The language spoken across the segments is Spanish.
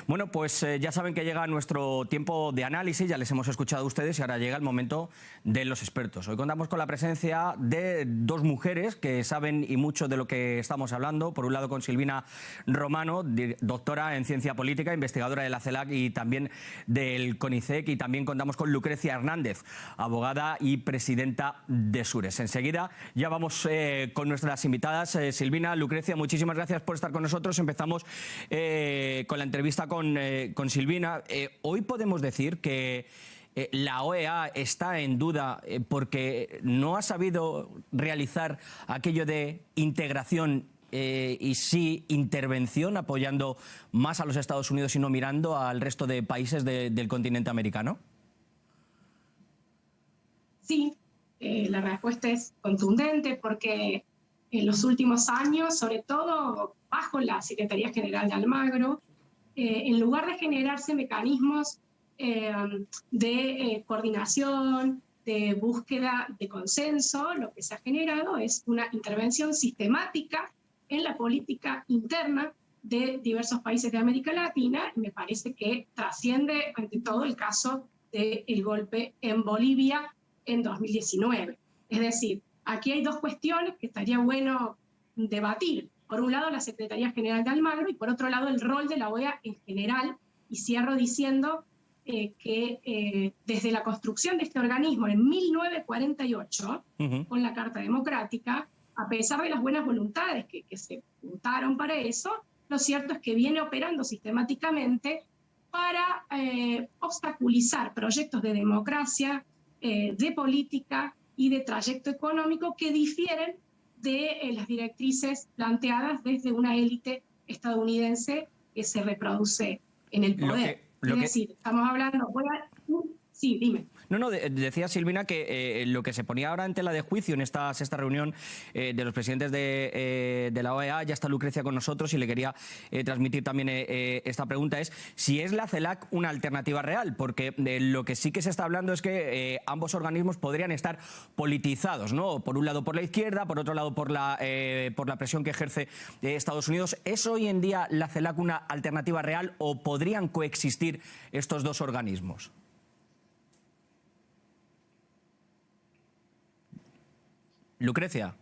Bueno, pues ya saben que llega nuestro tiempo de análisis, ya les hemos escuchado a ustedes y ahora llega el momento de los expertos. Hoy contamos con la presencia de dos mujeres que saben y mucho de lo que estamos hablando. Por un lado con Silvina Romano, doctora en Ciencia Política, investigadora de la CELAC y también del CONICET, y también contamos con Lucrecia Hernández, abogada y presidenta de Sures. Enseguida ya vamos con nuestras invitadas. Silvina, Lucrecia, muchísimas gracias por estar con nosotros. Empezamos con la entrevista con Silvina. Hoy podemos decir que la OEA está en duda porque no ha sabido realizar aquello de integración y sí intervención, apoyando más a los Estados Unidos y no mirando al resto de países del continente americano. Sí, la respuesta es contundente porque en los últimos años, sobre todo bajo la Secretaría General de Almagro, en lugar de generarse mecanismos de coordinación, de búsqueda de consenso, lo que se ha generado es una intervención sistemática en la política interna de diversos países de América Latina, y me parece que trasciende ante todo el caso del golpe en Bolivia en 2019. Es decir, aquí hay dos cuestiones que estaría bueno debatir. Por un lado, la Secretaría General de Almagro, y por otro lado, el rol de la OEA en general. Y cierro diciendo que desde la construcción de este organismo en 1948, con la Carta Democrática, a pesar de las buenas voluntades que se juntaron para eso, lo cierto es que viene operando sistemáticamente para obstaculizar proyectos de democracia, de política y de trayecto económico que difieren de las directrices planteadas desde una élite estadounidense que se reproduce en el poder. Es decir, estamos hablando... Sí, dime. No, decía Silvina que lo que se ponía ahora en tela de juicio en esta sexta reunión de los presidentes de la OEA, ya está Lucrecia con nosotros y le quería transmitir también esta pregunta, es si es la CELAC una alternativa real, porque lo que sí que se está hablando es que ambos organismos podrían estar politizados, ¿no? Por un lado por la izquierda, por otro lado por la presión que ejerce Estados Unidos. ¿Es hoy en día la CELAC una alternativa real o podrían coexistir estos dos organismos? Lucrecia.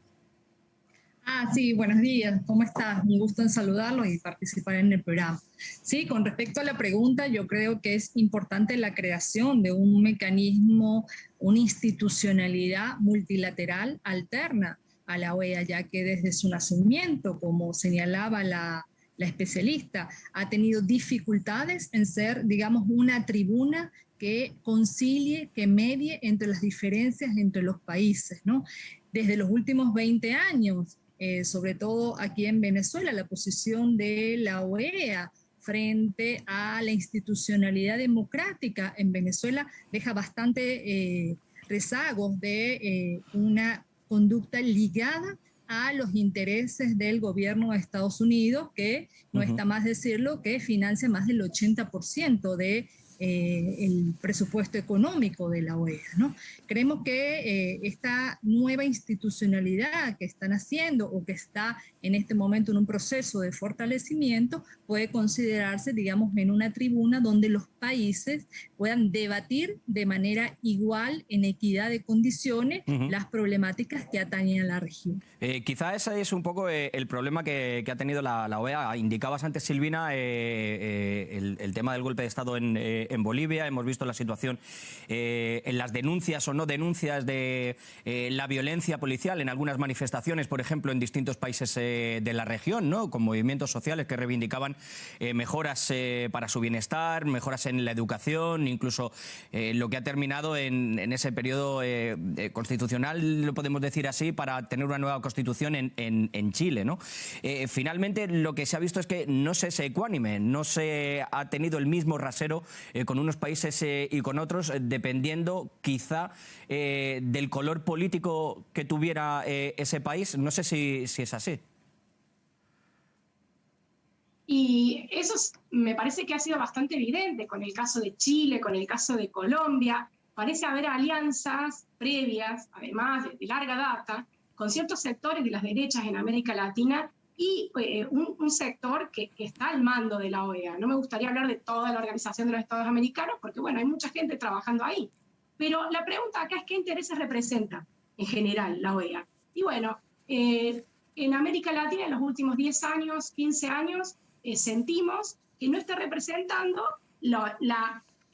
Sí, buenos días. ¿Cómo estás? Un gusto en saludarlo y participar en el programa. Sí, con respecto a la pregunta, yo creo que es importante la creación de un mecanismo, una institucionalidad multilateral alterna a la OEA, ya que desde su nacimiento, como señalaba la especialista, ha tenido dificultades en ser, digamos, una tribuna que concilie, que medie entre las diferencias entre los países, ¿no? Desde los últimos 20 años, sobre todo aquí en Venezuela, la posición de la OEA frente a la institucionalidad democrática en Venezuela deja bastante rezagos de una conducta ligada a los intereses del gobierno de Estados Unidos, que no está más decirlo, que financia más del 80% de el presupuesto económico de la OEA, ¿no? Creemos que esta nueva institucionalidad que están haciendo o que está en este momento en un proceso de fortalecimiento puede considerarse, digamos, en una tribuna donde los países puedan debatir de manera igual, en equidad de condiciones, las problemáticas que atañen a la región. Quizá ese es un poco el problema que ha tenido la OEA. Indicabas antes, Silvina, el tema del golpe de Estado en Bolivia. Hemos visto la situación en las denuncias o no denuncias de la violencia policial en algunas manifestaciones, por ejemplo, en distintos países de la región, ¿no? Con movimientos sociales que reivindicaban mejoras para su bienestar, mejoras en la educación, incluso lo que ha terminado en ese periodo constitucional, lo podemos decir así, para tener una nueva constitución en Chile, ¿no? Finalmente, lo que se ha visto es que no se es ecuánime, no se ha tenido el mismo rasero con unos países y con otros, dependiendo quizá del color político que tuviera ese país. No sé si es así. Y eso me parece que ha sido bastante evidente con el caso de Chile, con el caso de Colombia. Parece haber alianzas previas, además de larga data, con ciertos sectores de las derechas en América Latina y un sector que está al mando de la OEA. No me gustaría hablar de toda la Organización de los Estados Americanos, porque bueno, hay mucha gente trabajando ahí. Pero la pregunta acá es qué intereses representa en general la OEA. Y bueno, en América Latina en los últimos 10 años, 15 años, sentimos que no está representando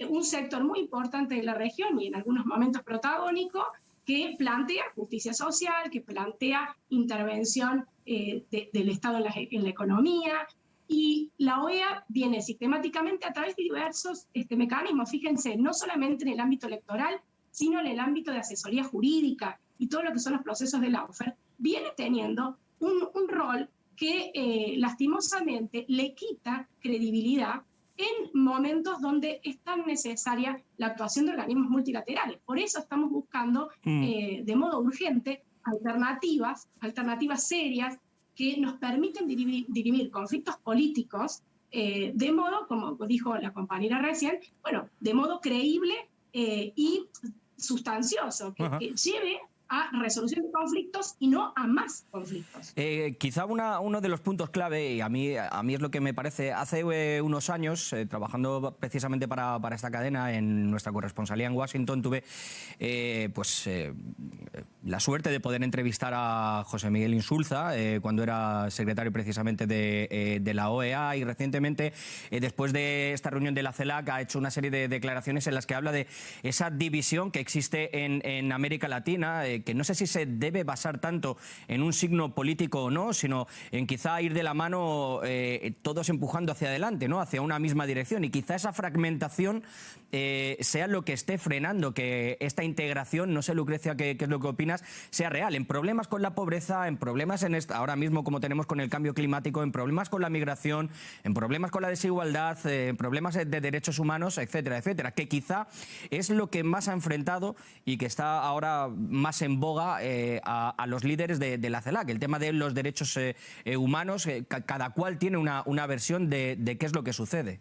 un sector muy importante de la región y en algunos momentos protagónico, que plantea justicia social, que plantea intervención del Estado en la economía, y la OEA viene sistemáticamente a través de diversos mecanismos, fíjense, no solamente en el ámbito electoral, sino en el ámbito de asesoría jurídica y todo lo que son los procesos de lawfare, viene teniendo un rol que lastimosamente le quita credibilidad en momentos donde es tan necesaria la actuación de organismos multilaterales. Por eso estamos buscando de modo urgente alternativas serias que nos permiten dirimir conflictos políticos de modo, como dijo la compañera recién, bueno, de modo creíble y sustancioso, que lleve a resolución de conflictos y no a más conflictos. Quizá uno de los puntos clave, y a mí es lo que me parece, hace unos años, trabajando precisamente para esta cadena en nuestra corresponsalía en Washington, tuve la suerte de poder entrevistar a José Miguel Insulza cuando era secretario precisamente de la OEA, y recientemente, después de esta reunión de la CELAC, ha hecho una serie de declaraciones en las que habla de esa división que existe en América Latina, que no sé si se debe basar tanto en un signo político o no, sino en quizá ir de la mano todos empujando hacia adelante, ¿no? Hacia una misma dirección, y quizá esa fragmentación sea lo que esté frenando que esta integración, no sé, Lucrecia, qué es lo que opinas, sea real, en problemas con la pobreza, en problemas ahora mismo como tenemos con el cambio climático, en problemas con la migración, en problemas con la desigualdad, en problemas de derechos humanos, etcétera, etcétera, que quizá es lo que más ha enfrentado y que está ahora más en boga a los líderes de la CELAC, el tema de los derechos humanos. Cada cual tiene una versión de qué es lo que sucede.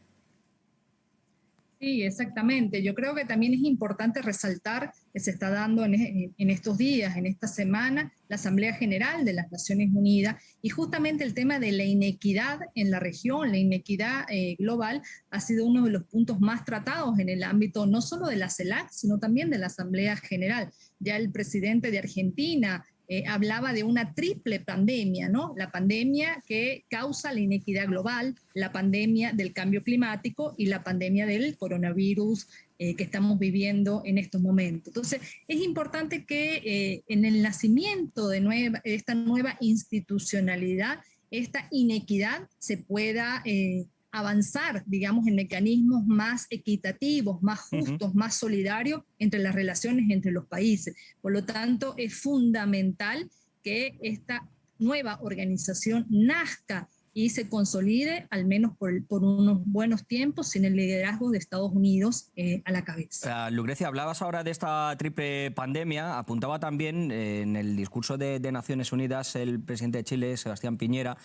Sí, exactamente. Yo creo que también es importante resaltar que se está dando en estos días, en esta semana, la Asamblea General de las Naciones Unidas, y justamente el tema de la inequidad en la región, la inequidad global, ha sido uno de los puntos más tratados en el ámbito no solo de la CELAC, sino también de la Asamblea General. Ya el presidente de Argentina hablaba de una triple pandemia, ¿no? La pandemia que causa la inequidad global, la pandemia del cambio climático y la pandemia del coronavirus que estamos viviendo en estos momentos. Entonces, es importante que en el nacimiento de esta nueva institucionalidad, esta inequidad se pueda avanzar, digamos, en mecanismos más equitativos, más justos, más solidarios entre las relaciones entre los países. Por lo tanto, es fundamental que esta nueva organización nazca y se consolide, al menos por unos buenos tiempos, sin el liderazgo de Estados Unidos a la cabeza. Lucrecia, hablabas ahora de esta triple pandemia. Apuntaba también en el discurso de Naciones Unidas el presidente de Chile, Sebastián Piñera,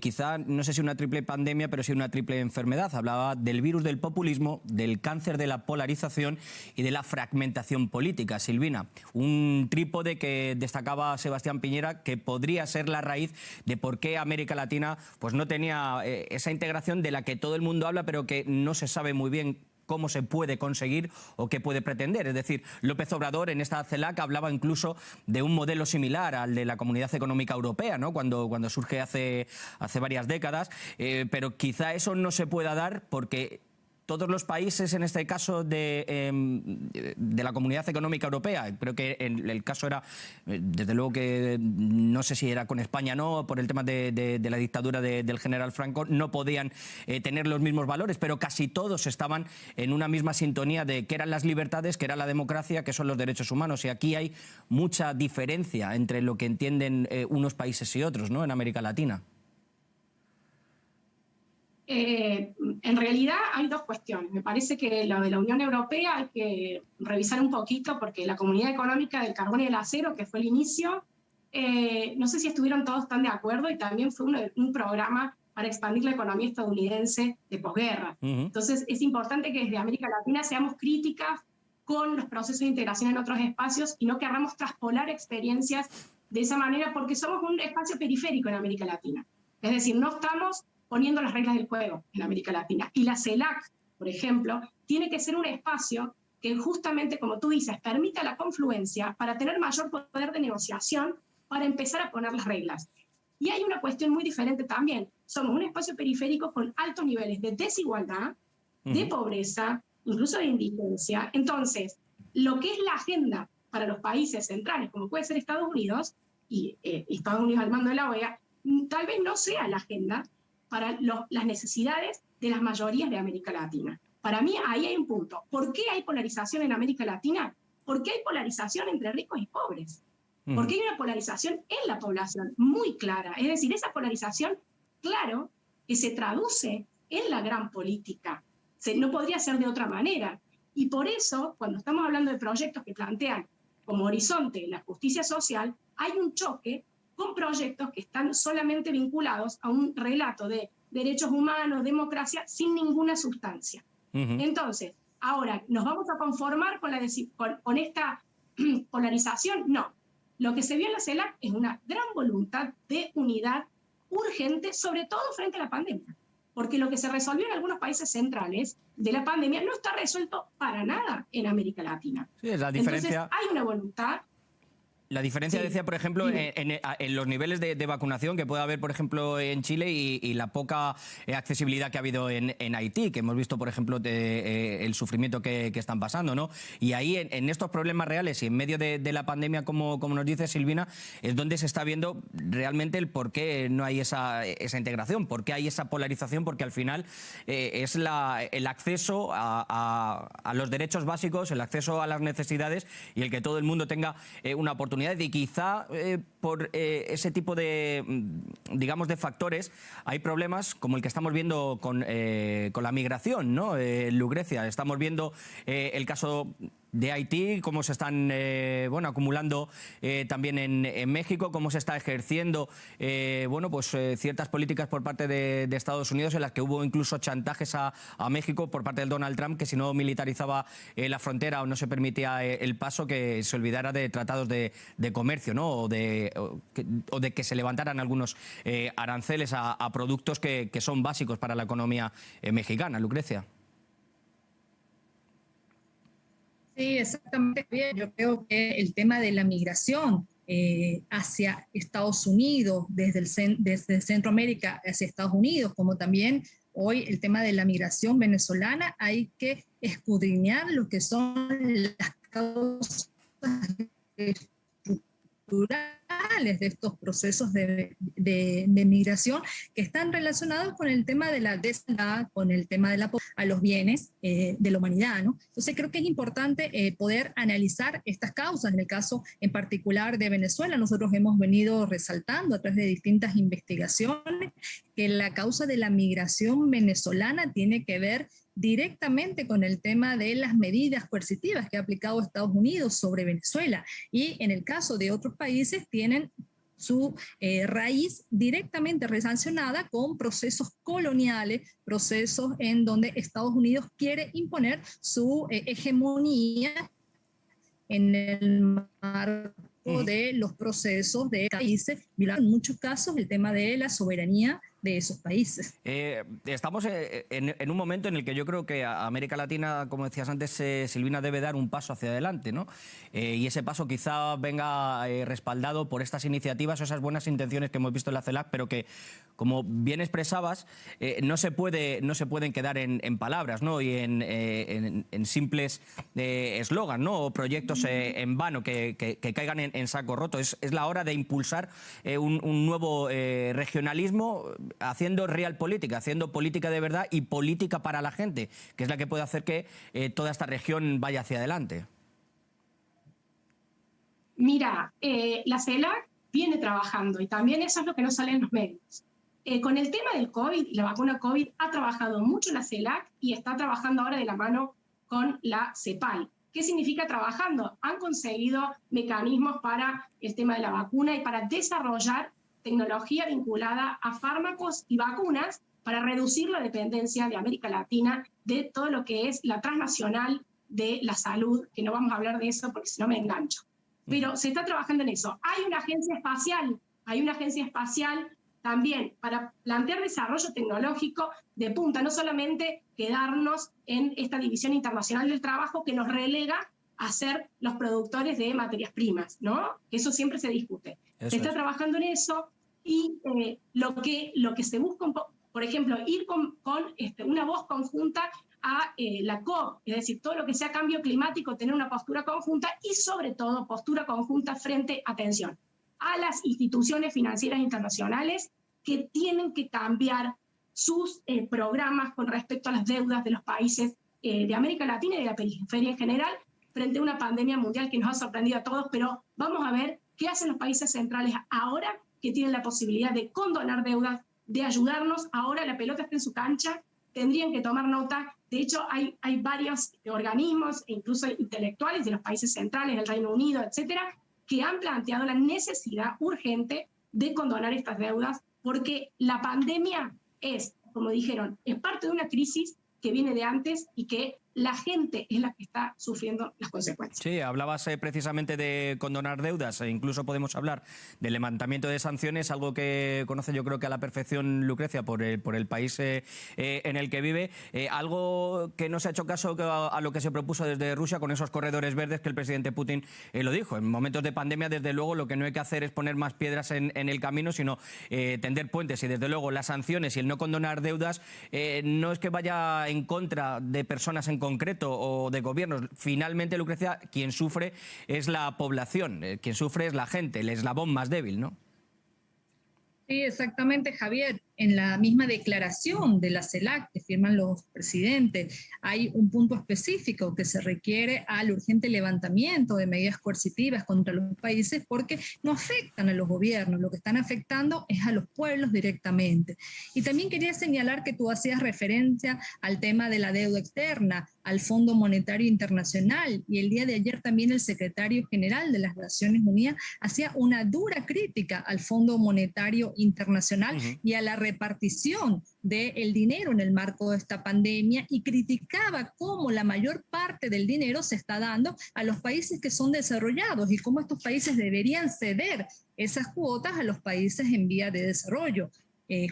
quizá, no sé si una triple pandemia, pero sí una triple enfermedad. Hablaba del virus del populismo, del cáncer de la polarización y de la fragmentación política. Silvina, un trípode que destacaba Sebastián Piñera, que podría ser la raíz de por qué América Latina pues no tenía esa integración de la que todo el mundo habla, pero que no se sabe muy bien cómo se puede conseguir o qué puede pretender. Es decir, López Obrador en esta CELAC hablaba incluso de un modelo similar al de la Comunidad Económica Europea, ¿no? Cuando surge hace varias décadas, pero quizá eso no se pueda dar porque todos los países, en este caso de la Comunidad Económica Europea, creo que el caso era, desde luego que no sé si era con España o no, por el tema de la dictadura del general Franco, no podían tener los mismos valores, pero casi todos estaban en una misma sintonía de qué eran las libertades, qué era la democracia, qué son los derechos humanos. Y aquí hay mucha diferencia entre lo que entienden unos países y otros, ¿no?, en América Latina. En realidad hay dos cuestiones. Me parece que lo de la Unión Europea hay que revisar un poquito porque la Comunidad Económica del Carbón y el Acero, que fue el inicio, no sé si estuvieron todos tan de acuerdo, y también fue un programa para expandir la economía estadounidense de posguerra. Entonces es importante que desde América Latina seamos críticas con los procesos de integración en otros espacios y no querramos traspolar experiencias de esa manera porque somos un espacio periférico en América Latina. Es decir, no estamos poniendo las reglas del juego en América Latina. Y la CELAC, por ejemplo, tiene que ser un espacio que justamente, como tú dices, permita la confluencia para tener mayor poder de negociación, para empezar a poner las reglas. Y hay una cuestión muy diferente también. Somos un espacio periférico con altos niveles de desigualdad, de pobreza, incluso de indigencia. Entonces, lo que es la agenda para los países centrales, como puede ser Estados Unidos, y Estados Unidos al mando de la OEA, tal vez no sea la agenda para las necesidades de las mayorías de América Latina. Para mí ahí hay un punto. ¿Por qué hay polarización en América Latina? Porque hay polarización entre ricos y pobres. Porque hay una polarización en la población muy clara. Es decir, esa polarización, claro, que se traduce en la gran política. No podría ser de otra manera. Y por eso, cuando estamos hablando de proyectos que plantean como horizonte la justicia social, hay un choque con proyectos que están solamente vinculados a un relato de derechos humanos, democracia, sin ninguna sustancia. Entonces, ahora, ¿nos vamos a conformar con esta polarización? No. Lo que se vio en la CELAC es una gran voluntad de unidad urgente, sobre todo frente a la pandemia. Porque lo que se resolvió en algunos países centrales de la pandemia no está resuelto para nada en América Latina. Sí, es la diferencia. Entonces, hay una voluntad. La diferencia, sí, decía, por ejemplo, en los niveles de vacunación que puede haber, por ejemplo, en Chile y la poca accesibilidad que ha habido en Haití, que hemos visto, por ejemplo, el sufrimiento que están pasando, ¿no? Y ahí, en estos problemas reales y en medio de la pandemia, como nos dice Silvina, es donde se está viendo realmente el por qué no hay esa integración, por qué hay esa polarización, porque al final es el acceso a los derechos básicos, el acceso a las necesidades y el que todo el mundo tenga una oportunidad. Y quizá por ese tipo de, digamos, de factores hay problemas como el que estamos viendo con la migración, ¿no? Lucrecia, estamos viendo el caso de Haití, cómo se están acumulando también en México, cómo se está ejerciendo ciertas políticas por parte de Estados Unidos, en las que hubo incluso chantajes a México por parte del Donald Trump, que si no militarizaba la frontera o no se permitía el paso, que se olvidara de tratados de comercio, ¿no? o de que se levantaran algunos aranceles a productos que son básicos para la economía mexicana. Lucrecia. Sí, exactamente bien. Yo creo que el tema de la migración hacia Estados Unidos, desde Centroamérica hacia Estados Unidos, como también hoy el tema de la migración venezolana, hay que escudriñar lo que son las causas estructurales de estos procesos de migración que están relacionados con el tema de la desigualdad, con el tema de a los bienes de la humanidad, ¿no? Entonces creo que es importante poder analizar estas causas. En el caso en particular de Venezuela, nosotros hemos venido resaltando a través de distintas investigaciones que la causa de la migración venezolana tiene que ver directamente con el tema de las medidas coercitivas que ha aplicado Estados Unidos sobre Venezuela, y en el caso de otros países tienen su raíz directamente relacionada con procesos coloniales, procesos en donde Estados Unidos quiere imponer su hegemonía en el marco de los procesos de países, violando en muchos casos el tema de la soberanía de esos países. Estamos en un momento en el que yo creo que América Latina, como decías antes, Silvina, debe dar un paso hacia adelante, ¿no? Y ese paso quizá venga respaldado por estas iniciativas o esas buenas intenciones que hemos visto en la CELAC, pero que, como bien expresabas, no se pueden quedar en palabras, ¿no? Y en simples eslogans, ¿no? O proyectos en vano que caigan en saco roto. Es la hora de impulsar un nuevo regionalismo, haciendo real política, haciendo política de verdad y política para la gente, que es la que puede hacer que toda esta región vaya hacia adelante. Mira, la CELAC viene trabajando, y también eso es lo que no sale en los medios. Con el tema del COVID, la vacuna COVID, ha trabajado mucho la CELAC y está trabajando ahora de la mano con la CEPAL. ¿Qué significa trabajando? Han conseguido mecanismos para el tema de la vacuna y para desarrollar tecnología vinculada a fármacos y vacunas para reducir la dependencia de América Latina de todo lo que es la transnacional de la salud, que no vamos a hablar de eso porque si no me engancho. Pero se está trabajando en eso. Hay una agencia espacial también para plantear desarrollo tecnológico de punta, no solamente quedarnos en esta división internacional del trabajo que nos relega a ser los productores de materias primas, ¿no? Que eso siempre se discute. Se está trabajando en eso y lo que se busca, por ejemplo, ir con una voz conjunta a la COP, es decir, todo lo que sea cambio climático, tener una postura conjunta y sobre todo postura conjunta frente, atención, a las instituciones financieras internacionales que tienen que cambiar sus programas con respecto a las deudas de los países de América Latina y de la periferia en general, frente a una pandemia mundial que nos ha sorprendido a todos, pero vamos a ver qué hacen los países centrales ahora que tienen la posibilidad de condonar deudas, de ayudarnos. Ahora la pelota está en su cancha, tendrían que tomar nota. De hecho, hay varios organismos, incluso intelectuales de los países centrales, del Reino Unido, etcétera, que han planteado la necesidad urgente de condonar estas deudas, porque la pandemia es, como dijeron, es parte de una crisis que viene de antes y que la gente es la que está sufriendo las consecuencias. Sí, hablabas precisamente de condonar deudas, e incluso podemos hablar del levantamiento de sanciones, algo que conoce yo creo que a la perfección Lucrecia por el país en el que vive, algo que no se ha hecho caso a lo que se propuso desde Rusia con esos corredores verdes que el presidente Putin lo dijo. En momentos de pandemia, desde luego, lo que no hay que hacer es poner más piedras en el camino, sino tender puentes, y desde luego las sanciones y el no condonar deudas no es que vaya en contra de personas en concreto o de gobiernos. Finalmente, Lucrecia, quien sufre es la población, quien sufre es la gente, el eslabón más débil, ¿no? Sí, exactamente, Javier. En la misma declaración de la CELAC que firman los presidentes, hay un punto específico que se requiere al urgente levantamiento de medidas coercitivas contra los países porque no afectan a los gobiernos, lo que están afectando es a los pueblos directamente. Y también quería señalar que tú hacías referencia al tema de la deuda externa, al Fondo Monetario Internacional, y el día de ayer también el secretario general de las Naciones Unidas hacía una dura crítica al Fondo Monetario Internacional y a la repartición del dinero en el marco de esta pandemia, y criticaba cómo la mayor parte del dinero se está dando a los países que son desarrollados y cómo estos países deberían ceder esas cuotas a los países en vía de desarrollo.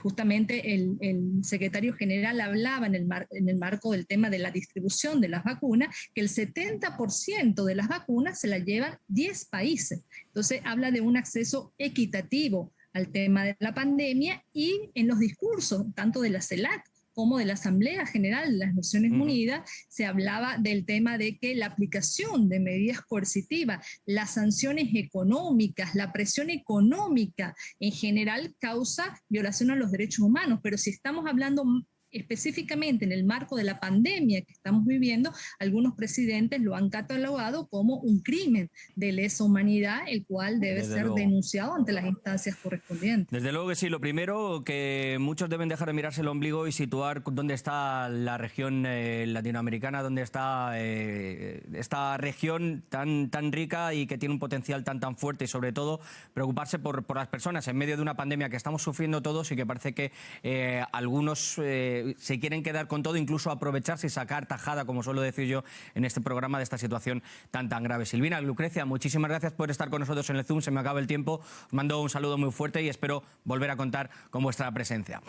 Justamente el secretario general hablaba en el marco del tema de la distribución de las vacunas, que el 70% de las vacunas se las llevan 10 países. Entonces habla de un acceso equitativo al tema de la pandemia, y en los discursos tanto de la CELAC como de la Asamblea General de las Naciones Unidas se hablaba del tema de que la aplicación de medidas coercitivas, las sanciones económicas, la presión económica en general causa violación a los derechos humanos, pero si estamos hablando específicamente en el marco de la pandemia que estamos viviendo, algunos presidentes lo han catalogado como un crimen de lesa humanidad, el cual debe ser denunciado ante las instancias correspondientes. Desde luego que sí. Lo primero, que muchos deben dejar de mirarse el ombligo y situar dónde está la región latinoamericana, dónde está esta región tan rica y que tiene un potencial tan fuerte, y sobre todo preocuparse por las personas en medio de una pandemia que estamos sufriendo todos y que parece que algunos se quieren quedar con todo, incluso aprovecharse y sacar tajada, como suelo decir yo en este programa, de esta situación tan grave. Silvina, Lucrecia, muchísimas gracias por estar con nosotros en el Zoom. Se me acaba el tiempo. Os mando un saludo muy fuerte y espero volver a contar con vuestra presencia.